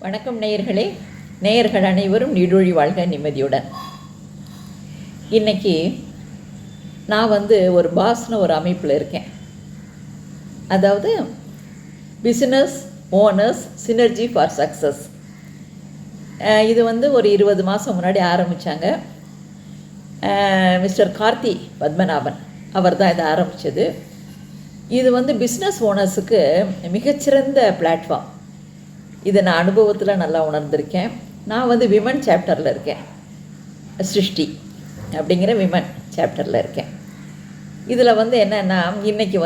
வணக்கம் நேயர்களே. நேயர்கள் அனைவரும் நீடூழி வாழ்க நிம்மதியுடன். இன்றைக்கி நான் ஒரு பாஸ்னு ஒரு அமைப்பில் இருக்கேன். அதாவது business owners synergy for success. இது ஒரு 20 மாதம் முன்னாடி ஆரம்பித்தாங்க. மிஸ்டர் கார்த்தி பத்மநாபன் அவர் தான் இதை ஆரம்பித்தது. இது பிஸ்னஸ் ஓனர்ஸுக்கு மிகச்சிறந்த பிளாட்ஃபார்ம். இதை நான் அனுபவத்தில் நல்லா உணர்ந்திருக்கேன். நான் விமன் சாப்டரில் இருக்கேன். சிருஷ்டி அப்படிங்கிற விமன் சாப்டரில் இருக்கேன். இதில் என்னென்னா இன்றைக்கி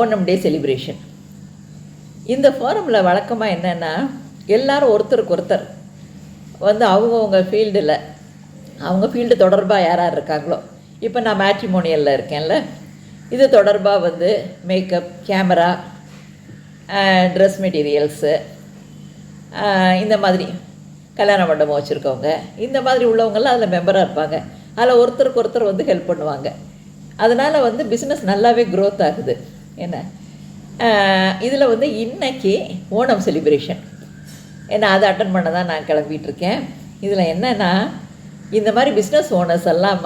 ஓணம் டே செலிப்ரேஷன். இந்த ஃபோரமில் வழக்கமாக என்னென்னா எல்லோரும் ஒருத்தருக்கு ஒருத்தர் அவங்கவுங்க ஃபீல்டில் அவங்க ஃபீல்டு தொடர்பாக யார் இருக்காங்களோ, இப்போ நான் மேட்ரிமோனியலில் இருக்கேன்ல, இது தொடர்பாக மேக்கப், கேமரா, ட்ரெஸ் மெட்டீரியல்ஸு, இந்த மாதிரி கல்யாண மண்டபம் வச்சுருக்கவங்க, இந்த மாதிரி உள்ளவங்கெல்லாம் அதில் மெம்பராக இருப்பாங்க. அதில் ஒருத்தருக்கு ஒருத்தர் ஹெல்ப் பண்ணுவாங்க. அதனால் பிஸ்னஸ் நல்லாவே க்ரோத் ஆகுது. என்ன இதில் இன்றைக்கி ஓணம் செலிப்ரேஷன் ஏன்னா அதை அட்டன் பண்ண தான் நான் கிளம்பிகிட்ருக்கேன். இதில் என்னென்னா இந்த மாதிரி பிஸ்னஸ் ஓனர்ஸ் எல்லாம்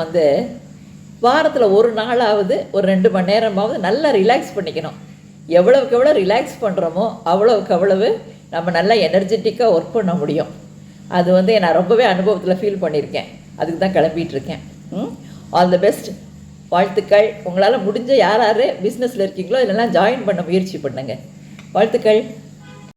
வாரத்தில் ஒரு நாளாவது ஒரு 2 மணி நேரமாவது நல்லா ரிலாக்ஸ் பண்ணிக்கணும். எவ்வளவுக்கு எவ்வளோ ரிலாக்ஸ் பண்ணுறோமோ அவ்வளவுக்கு அவ்வளவு நம்ம நல்லா எனர்ஜெட்டிக்காக ஒர்க் பண்ண முடியும். அது நான் ரொம்பவே அனுபவத்தில் ஃபீல் பண்ணியிருக்கேன். அதுக்கு தான் கிளம்பிகிட்ருக்கேன். All the best. வாழ்த்துக்கள். உங்களால் முடிஞ்ச யார் யார் பிஸ்னஸில் இருக்கீங்களோ இதெல்லாம் ஜாயின் பண்ண முயற்சி பண்ணுங்கள். வாழ்த்துக்கள்.